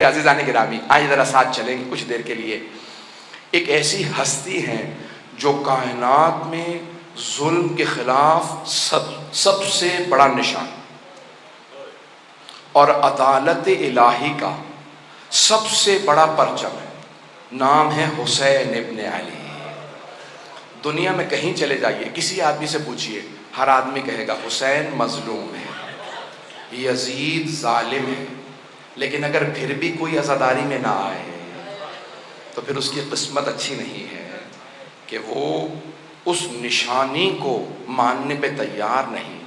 عزیزان گرامی، آئیے ذرا ساتھ چلیں گے کچھ دیر کے لیے۔ ایک ایسی ہستی ہے جو کائنات میں ظلم کے خلاف سب سے بڑا نشان اور عدالت الہی کا سب سے بڑا پرچم ہے۔ نام ہے حسین ابن علی۔ دنیا میں کہیں چلے جائیے، کسی آدمی سے پوچھئے، ہر آدمی کہے گا حسین مظلوم ہے، یزید ظالم ہے، لیکن اگر پھر بھی کوئی عزاداری میں نہ آئے تو پھر اس کی قسمت اچھی نہیں ہے کہ وہ اس نشانی کو ماننے پہ تیار نہیں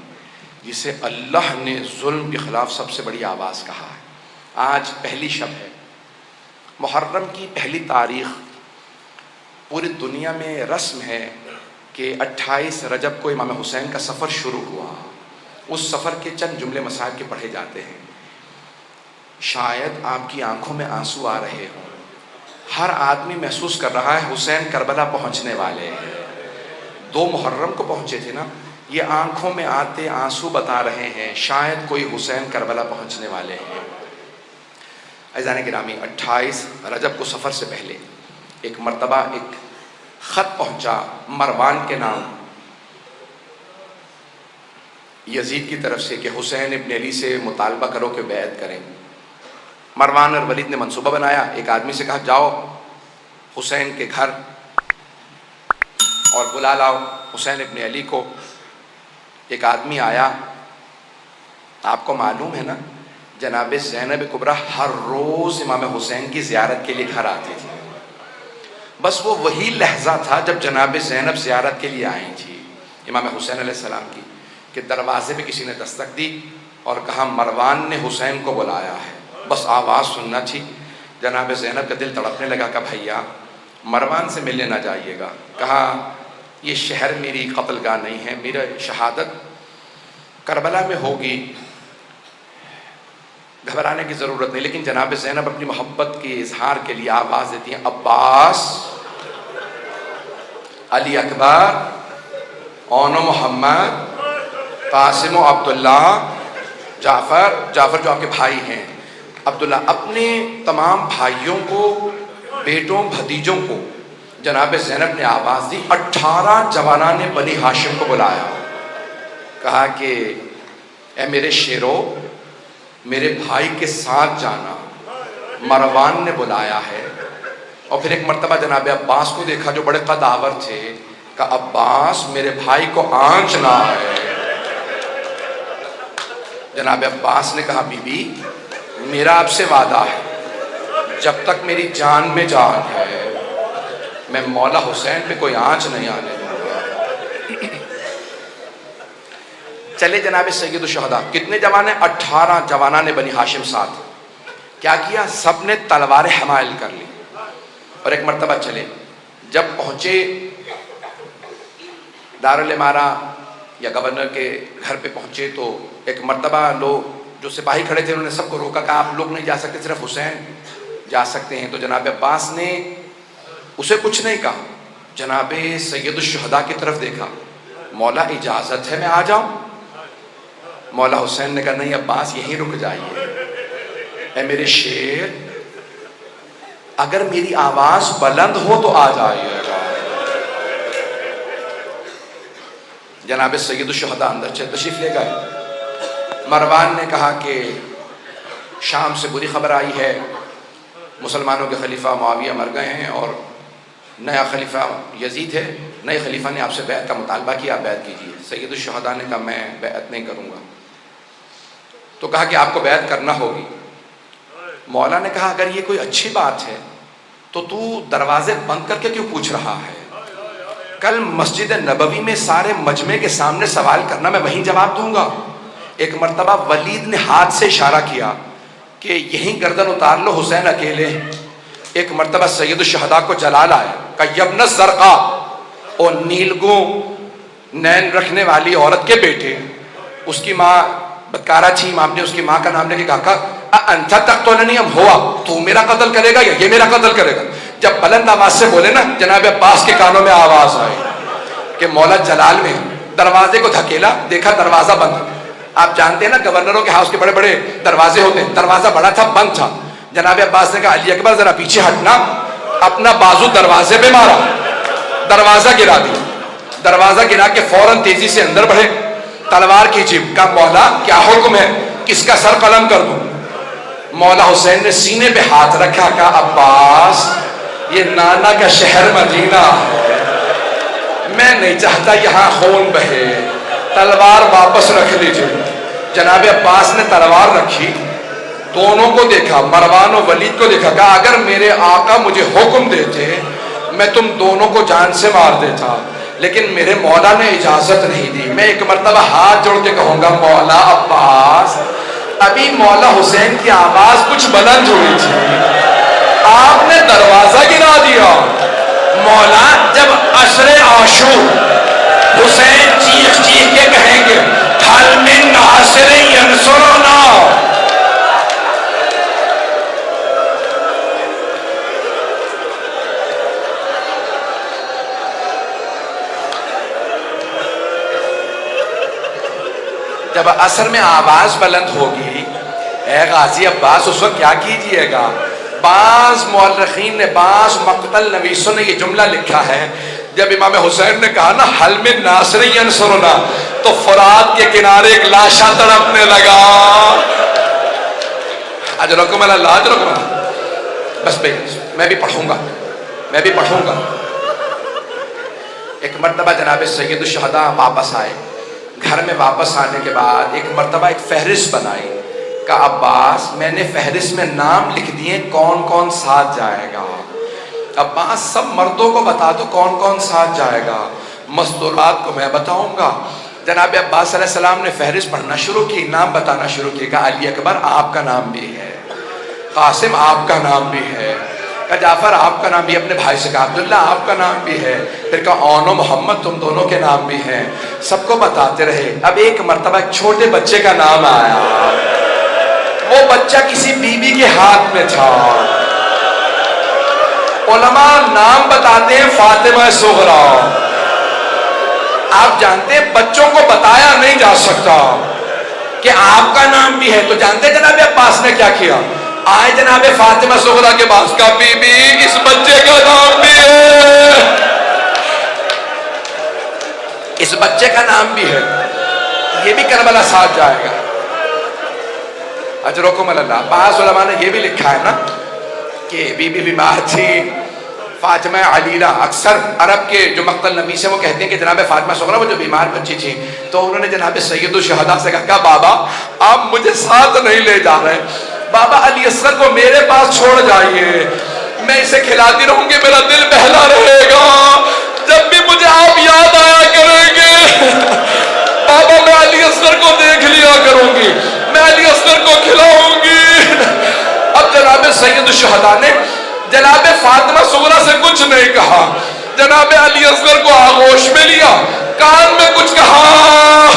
جسے اللہ نے ظلم کے خلاف سب سے بڑی آواز کہا ہے۔ آج پہلی شب ہے، محرم کی پہلی تاریخ۔ پوری دنیا میں رسم ہے کہ 28 رجب کو امام حسین کا سفر شروع ہوا۔ اس سفر کے چند جملے مسائل کے پڑھے جاتے ہیں۔ شاید آپ کی آنکھوں میں آنسو آ رہے ہوں۔ ہر آدمی محسوس کر رہا ہے حسین کربلا پہنچنے والے ہیں۔ 2 محرم کو پہنچے تھے نا، یہ آنکھوں میں آتے آنسو بتا رہے ہیں شاید کوئی حسین کربلا پہنچنے والے ہیں۔ عزیزان گرامی، 28 رجب کو سفر سے پہلے ایک مرتبہ ایک خط پہنچا مروان کے نام یزید کی طرف سے کہ حسین ابن علی سے مطالبہ کرو کہ بیعت کریں۔ مروان اور ولید نے منصوبہ بنایا، ایک آدمی سے کہا جاؤ حسین کے گھر اور بلا لاؤ حسین ابن علی کو۔ ایک آدمی آیا، آپ کو معلوم ہے نا جناب زینب کبریٰ ہر روز امام حسین کی زیارت کے لیے گھر آتی تھی۔ بس وہ وہی لحظہ تھا جب جناب زینب زیارت کے لیے آئی تھی امام حسین علیہ السلام کی، کہ دروازے پہ کسی نے دستک دی اور کہا مروان نے حسین کو بلایا ہے۔ بس آواز سننا تھی، جناب زینب کا دل تڑپنے لگا کہ بھیا مروان سے ملنے نہ جائیے گا۔ کہا یہ شہر میری قتل گاہ نہیں ہے، میرا شہادت کربلا میں ہوگی، گھبرانے کی ضرورت نہیں۔ لیکن جناب زینب اپنی محبت کے اظہار کے لیے آواز دیتی ہیں عباس، علی اکبر، اون محمد، قاسم و عبداللہ، جعفر جو آپ کے بھائی ہیں، عبداللہ، اپنے تمام بھائیوں کو، بیٹوں بھتیجوں کو جناب زینب نے آواز دی۔ 18 جوانان نے بنی ہاشم کو بلایا، کہا کہ اے میرے شیرو، میرے بھائی کے ساتھ جانا، مروان نے بلایا ہے۔ اور پھر ایک مرتبہ جناب عباس کو دیکھا جو بڑے قدآور تھے، کہا عباس میرے بھائی کو آنچنا ہے۔ جناب عباس نے کہا بی بی میرا آپ سے وعدہ ہے، جب تک میری جان میں جان ہے میں مولا حسین پہ کوئی آنچ نہیں آنے دوں گا۔ چلے جناب سید الشہداء، کتنے جوان ہیں؟ 18 جوانان بنی ہاشم ساتھ۔ کیا کیا؟ سب نے تلواریں حمائل کر لی اور ایک مرتبہ چلے۔ جب پہنچے دارالامارہ یا گورنر کے گھر پہ پہنچے تو ایک مرتبہ لوگ جو سپاہی کھڑے تھے انہوں نے سب کو روکا، کہا آپ لوگ نہیں جا سکتے، صرف حسین جا سکتے ہیں۔ تو جناب عباس نے اسے کچھ نہیں کہا، جناب سید الشہداء کی طرف دیکھا، مولا اجازت ہے میں آ جاؤں؟ مولا حسین نے کہا نہیں عباس یہیں رک جائیے، اے میرے شیر اگر میری آواز بلند ہو تو آ جائیے گا۔ جناب سید الشہداء اندر تشریف لے گئے۔ مروان نے کہا کہ شام سے بری خبر آئی ہے، مسلمانوں کے خلیفہ معاویہ مر گئے ہیں اور نیا خلیفہ یزید ہے، نئے خلیفہ نے آپ سے بیعت کا مطالبہ کیا، آپ بیعت کیجیے۔ سید الشہداء نے کہا میں بیعت نہیں کروں گا۔ تو کہا کہ آپ کو بیعت کرنا ہوگی۔ مولا نے کہا اگر یہ کوئی اچھی بات ہے تو دروازے بند کر کے کیوں پوچھ رہا ہے؟ کل مسجد نبوی میں سارے مجمع کے سامنے سوال کرنا، میں وہیں جواب دوں گا۔ ایک مرتبہ ولید نے ہاتھ سے اشارہ کیا کہ یہیں گردن اتار لو، حسین اکیلے ہیں۔ ایک مرتبہ سید الشہداء کو جلال آیا، کہا یبن الزرقاء، اور نیلگوں نین رکھنے والی عورت کے بیٹے، اس کی ماں بدکارہ تھی، امام نے اس کی ماں کا نام لے کے کہا انت تقتلنی ام ہوا، تو میرا قتل کرے گا یا یہ میرا قتل کرے گا؟ جب بلند آواز سے بولے نا جناب عباس کے کانوں میں آواز آئی کہ مولا جلال میں، دروازے کو دھکیلا، دیکھا دروازہ بند۔ آپ جانتے ہیں نا گورنروں کے ہاؤس کے بڑے بڑے دروازے ہوتے ہیں، دروازہ بڑا تھا بند تھا۔ جناب عباس نے کہا علی اکبر ذرا پیچھے ہٹنا، اپنا بازو دروازے پہ مارا، دروازہ گرا دیا، دروازہ گرا کے فوراً تیزی سے اندر بڑھے، تلوار کھینچی، کہا مولا کیا حکم ہے، کس کا سر قلم کر دوں؟ مولا حسین نے سینے پہ ہاتھ رکھا، کہا عباس یہ نانا کا شہر مدینہ ہے، میں نہیں چاہتا یہاں خون بہے، تلوار واپس رکھ لیجیے۔ جناب عباس نے تلوار رکھی، دونوں کو دیکھا، مروان و ولید کو دیکھا، کہا اگر میرے آقا مجھے حکم دیتے میں تم دونوں کو جان سے مار دیتا، لیکن میرے مولا نے اجازت نہیں دی۔ میں ایک مرتبہ ہاتھ جوڑ کے کہوں گا مولا عباس، ابھی مولا حسین کی آواز کچھ بلند ہوئی تھی، آپ نے دروازہ گرا دیا۔ مولا جب عصر عاشور حسین چیخ چیخ کے کہیں گے حل من ناصر ینصرنا، جب عصر میں آواز بلند ہوگی، اے غازی عباس اس وقت کیا کیجئے گا؟ بعض مورخین نے، بعض مقتل نویسوں نے یہ جملہ لکھا ہے، جب امام حسین نے کہا نا حل من ناصر ینصرنا، تو فرات کے کنارے ایک لاشا تڑپنے لگا، اجرکم اللہ اجرکم اللہ۔ بس بھائی میں بھی پڑھوں گا۔ ایک مرتبہ جناب سید الشہداء واپس آئے، گھر میں واپس آنے کے بعد ایک مرتبہ ایک فہرست بنائی، کہا عباس میں نے فہرست میں نام لکھ دیے کون کون ساتھ جائے گا، عباس سب مردوں کو بتا دو کون کون ساتھ جائے گا، مستورات کو میں بتاؤں گا۔ جناب عباس علیہ السلام نے فہرست پڑھنا شروع کی، نام بتانا شروع کی، کہا علی اکبر آپ کا نام بھی ہے، قاسم آپ کا نام بھی ہے، کہا جعفر آپ کا نام بھی، اپنے بھائی سے کہا عبداللہ آپ کا نام بھی ہے، پھر کہا اون و محمد تم دونوں کے نام بھی ہیں، سب کو بتاتے رہے۔ اب ایک مرتبہ ایک چھوٹے بچے کا نام آیا، وہ بچہ کسی بی بی کے ہاتھ میں تھا، علماء نام بتاتے ہیں فاطمہ صغریٰ، آپ جانتے ہیں بچوں کو بتایا نہیں جا سکتا کہ آپ کا نام بھی ہے، تو جانتے ہیں جناب عباس نے کیا کیا؟ آئے جناب فاطمہ صغریٰ کے پاس، کہا بی بی اس بچے کا نام بھی ہے، اس بچے کا نام بھی ہے، یہ بھی کربلا ساتھ جائے گا، اجرکم اللہ۔ بعض علماء نے یہ بھی لکھا ہے نا کہ بی بی بیمار تھی فاطمہ علیلہ، اکثر عرب کے جو مقتل نویس ہیں وہ کہتے ہیں کہ جناب فاطمہ صغریٰ وہ جو بیمار بچی تھی، تو انہوں نے جناب سید الشہداء سے کہا بابا آپ مجھے ساتھ نہیں لے جا رہے، بابا علی اصغر کو میرے پاس چھوڑ جائیے، میں اسے کھلاتی رہوں گی، میرا دل بہلا رہے گا، جب بھی مجھے آپ یاد آیا کریں گے بابا میں علی اصغر کو دیکھ لیا کروں گی، میں علی اصغر کو کھلاؤں گی۔ اب جناب سید الشہداء نے جناب فاطمہ صغریٰ سے کچھ نہیں کہا، جناب علی اصغر کو آغوش میں لیا، کان میں کچھ کہا،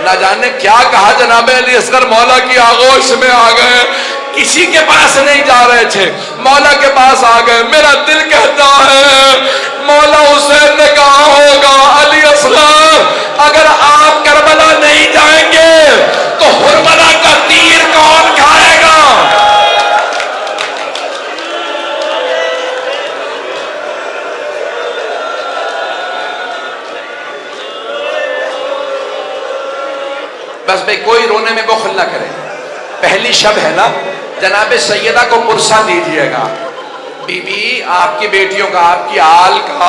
نہ جانے کیا کہا، جناب علی اصغر مولا کی آغوش میں آ گئے، کسی کے پاس نہیں جا رہے تھے، مولا کے پاس آ گئے۔ میرا دل کہتا ہے مولا حسین نے کہا ہوگا علی اصغر اگر آپ کربلا نہیں جائیں گے تو حرملہ کا تیر کون کھائے گا؟ بس بھئی کوئی رونے میں بخل نہ کرے، پہلی شب ہے نا، جناب سیدہ کو پرسہ دیجئے گا، بی بی آپ کی بیٹیوں کا، آپ کی آل کا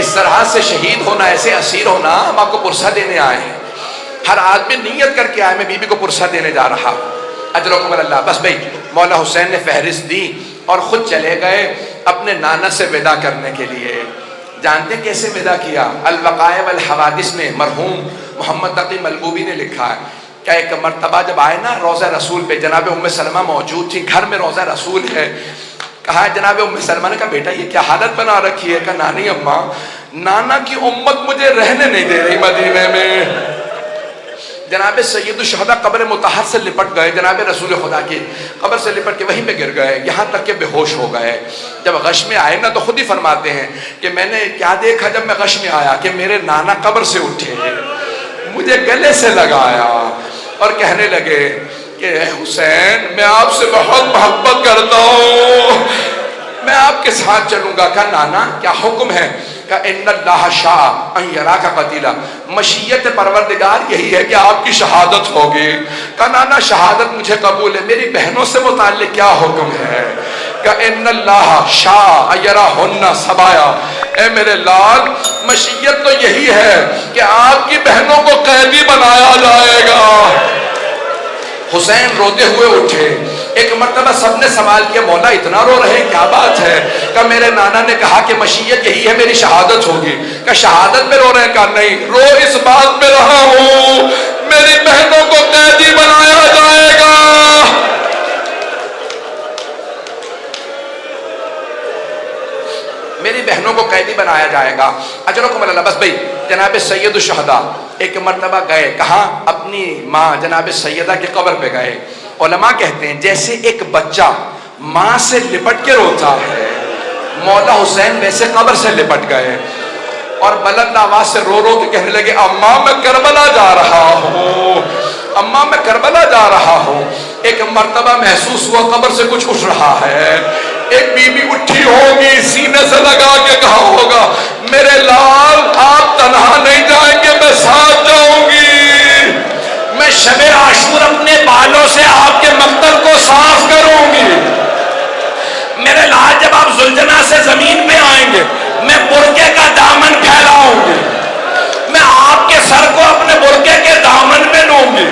اس طرح سے شہید ہونا، ایسے اسیر ہونا، ہم آپ کو پرسہ دینے آئے ہیں، ہر آدمی نیت کر کے آئے میں بی بی کو پرسہ دینے جا رہا، اجرکم اللہ۔ بس بھئی مولا حسین نے فہرست دی اور خود چلے گئے اپنے نانا سے ودا کرنے کے لیے۔ جانتے کیسے ودا کیا؟ الوقائع والحوادث میں مرحوم محمد تقی ملبوبی نے لکھا ہے کہ ایک مرتبہ جب آئے نا روضہ رسول پہ، جناب ام سلمہ موجود تھی، گھر میں روضہ رسول ہے، کہا جناب ام سلمہ نے کہا بیٹا یہ کیا حالت بنا رکھی ہے؟ کہا نانی اماں نانا کی امت مجھے رہنے نہیں دے رہی مدینے میں۔ جناب سید الشہداء قبر مطہر سے لپٹ گئے، جناب رسول خدا کی قبر سے لپٹ کے وہیں پہ گر گئے، یہاں تک کہ بے ہوش ہو گئے۔ جب غش میں آئے نا تو خود ہی فرماتے ہیں کہ میں نے کیا دیکھا جب میں غش میں آیا کہ میرے نانا قبر سے اٹھے، مجھے گلے سے لگایا اور کہنے لگے کہ اے حسین میں آپ سے بہت محبت کرتا ہوں، میں آپ کے ساتھ چلوں گا۔ کہا نانا کیا حکم ہے؟ کہا ان اللہ شاء ان یراک قتیلا، مشیت پروردگار یہی ہے کہ آپ کی شہادت ہوگی۔ کہا نانا شہادت مجھے قبول ہے، میری بہنوں سے متعلق کیا حکم ہے؟ کہ ان اللہ شاء یراہن سبایا، اے میرے لال مشیت تو یہی ہے کہ آپ کی بہنوں کو قیدی بنایا جائے گا۔ حسین روتے ہوئے اٹھے۔ ایک مرتبہ سب نے سوال کیا مولا اتنا رو رہے کیا بات ہے؟ کہ میرے نانا نے کہا کہ مشیت یہی ہے میری شہادت ہوگی۔ کہ شہادت میں رو رہے ہیں؟ کہا نہیں، رو اس بات میں رہا ہوں میری بہنوں کو قیدی بنایا جائے گا۔ میری بہنوں کو قیدی بنایا جائے گا۔ اجرکم اللہ۔ بس بھائی جناب سید الشہداء ایک مرتبہ گئے، کہاں؟ اپنی ماں جناب سیدہ کی قبر پہ گئے۔ علماء کہتے ہیں جیسے ایک بچہ ماں سے لپٹ کے روتا ہے، مولا حسین ویسے قبر سے لپٹ گئے اور بلند آواز سے رو رو کے کہنے لگے اماں میں کربلا جا رہا ہوں، اماں میں کربلا جا رہا ہوں۔ ایک مرتبہ محسوس ہوا قبر سے کچھ اٹھ رہا ہے، ایک بی بی اٹھی ہوگی، سینے سے لگا کے کہا ہوگا میرے لال آپ تنہا نہیں جائیں گے، میں ساتھ جاؤں گی، میں شب عاشور اپنے بالوں سے آپ کے مقتل کو صاف کروں گی، میرے لال جب آپ زلجنا سے زمین پہ آئیں گے میں برقعے کا دامن پھیلاؤں گی، میں آپ کے سر کو اپنے برقعے کے دامن میں لوں گی،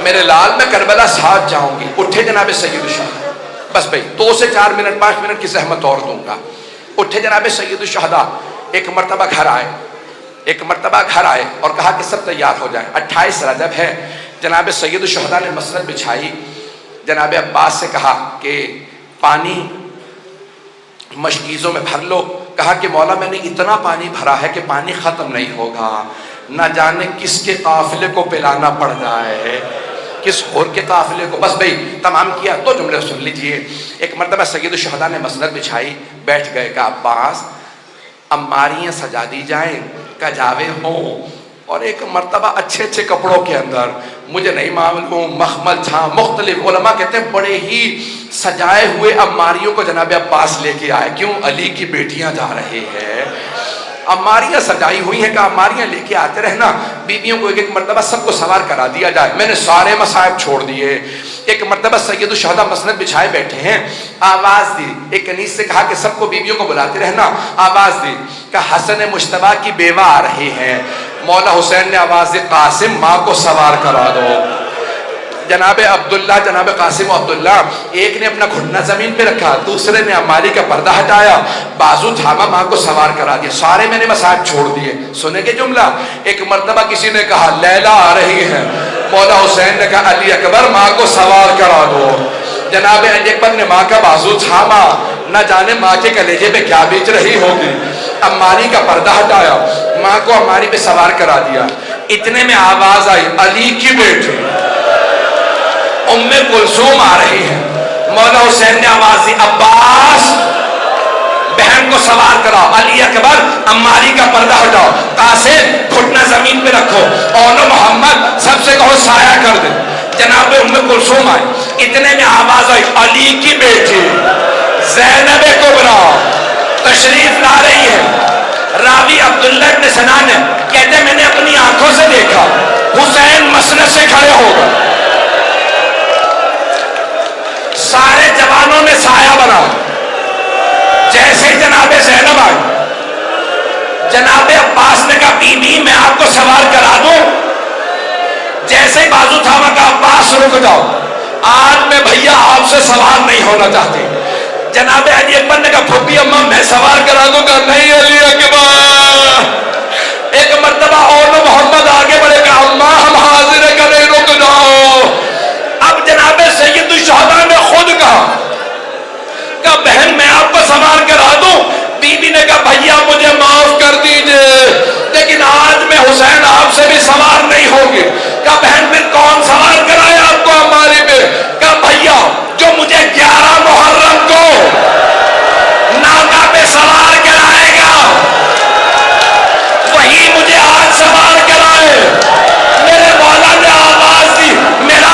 میرے لال میں کربلا ساتھ جاؤں گی۔ اٹھے جناب سید الشہداء، بس بھائی 2 سے 4 منٹ 5 منٹ کی زحمت اور دوں گا۔ اٹھے جناب سید الشہداء، ایک مرتبہ گھر آئے اور کہا کہ سب تیار ہو جائیں، 28 رجب ہے۔ جناب سید الشہداء نے مسند بچھائی، جناب عباس سے کہا کہ پانی مشکیزوں میں بھر لو۔ کہا کہ مولا میں نے اتنا پانی بھرا ہے کہ پانی ختم نہیں ہوگا، نہ جانے کس کے قافلے کو پلانا پڑ جائے، کس اور کے قافلے کو۔ بس بھئی تمام کیا، 2 جملے سن لیجئے۔ ایک مرتبہ سید الشہداء نے مسند بچھائی، بیٹھ گئے۔ کہا عباس عماریاں سجا دی جائیں، کجاوے ہوں، اور ایک مرتبہ اچھے اچھے کپڑوں کے اندر، مجھے نہیں معلوم مخمل تھا، مختلف علماء کہتے ہیں بڑے ہی سجائے ہوئے عماریوں کو جناب عباس لے کے آئے۔ کیوں؟ علی کی بیٹیاں جا رہے ہیں، عماریاں سجائی ہوئی ہیں، کہ عماریاں لے کے آتے رہنا، بیویوں کو ایک ایک مرتبہ سب کو سوار کرا دیا جائے۔ میں نے سارے مصائب چھوڑ دیے۔ ایک مرتبہ سید الشہداء مسند بچھائے بیٹھے ہیں، آواز دی، ایک کنیز سے کہا کہ سب کو بیویوں کو بلاتے رہنا، آواز دی کہ حسن مجتبیٰ کی بیوہ آ رہی ہے۔ مولا حسین نے آواز دی قاسم ماں کو سوار کرا دو۔ جناب عبداللہ، جناب قاسم و عبداللہ، ایک نے اپنا گھٹنا زمین پہ رکھا، دوسرے نے عماری کا پردہ ہٹایا، بازو تھاما، ماں کو سوار کرا دیا۔ سارے میں نے مصائب چھوڑ دیے۔ سنے گے جملہ؟ ایک مرتبہ کسی نے کہا لیلا آ رہی ہے، مولا حسین نے کہا علی اکبر ماں کو سوار کرا دو۔ جناب علی اکبر نے ماں کا بازو تھاما، نہ جانے ماں کے کلیجے پہ کیا بیچ رہی ہوگی، عماری کا پردہ ہٹایا، ماں کو عماری پہ سوار کرا دیا۔ اتنے میں آواز آئی علی کی بیٹی ام کلثوم آ رہی ہے۔ مولا حسین نے آواز دی عباس بہن کو سوار کراؤ، علی اکبر عماری کا پردہ ہٹاؤ، قاسم گھٹنا زمین پہ رکھو، اونو محمد سب سے کہو سایہ کر دے۔ جناب ام کلثوم آئی، اتنے میں آواز آئی علی کی بیٹی زینب کبریٰ تشریف لا رہی ہے۔ راوی عبداللہ ابن سنان ہے، کہتے ہیں میں نے اپنی آنکھوں سے دیکھا حسین مسند سے کھڑے ہو گئے، سارے جوانوں نے سایہ بنا۔ جیسے ہی جناب زینب آئی، جناب عباس نے کہا بی بی میں آپ کو سوار کرا دوں، جیسے ہی بازو تھاما کہا عباس رک جاؤ، آج میں بھیا آپ سے سوار نہیں ہونا چاہتی۔ جناب علی اکبر نے کہا پھوپھی اماں میں سوار کرا دوں گا، نہیں علی اکبر۔ ایک مرتبہ اونو محمد آگے بڑھے گا، اماں ہم حاضر ہیں، کہ نہیں رک جاؤ۔ اب جناب سید الشہداء نے خود کہا کہ بہن میں آپ کو سوار کرا دوں، بی بی نے کہا بھیا مجھے معاف کر دیجئے، لیکن آج میں حسین آپ سے بھی سوار نہیں ہوگی۔ کہا بہن پھر کون سوار کرائے آپ کو ہماری پہ؟ کہا بھیا جو مجھے 11 محرم کو ناکہ پہ سوار کرائے گا وہی مجھے آج سوار کرائے۔ میرے مولا نے آواز دی میرا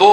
2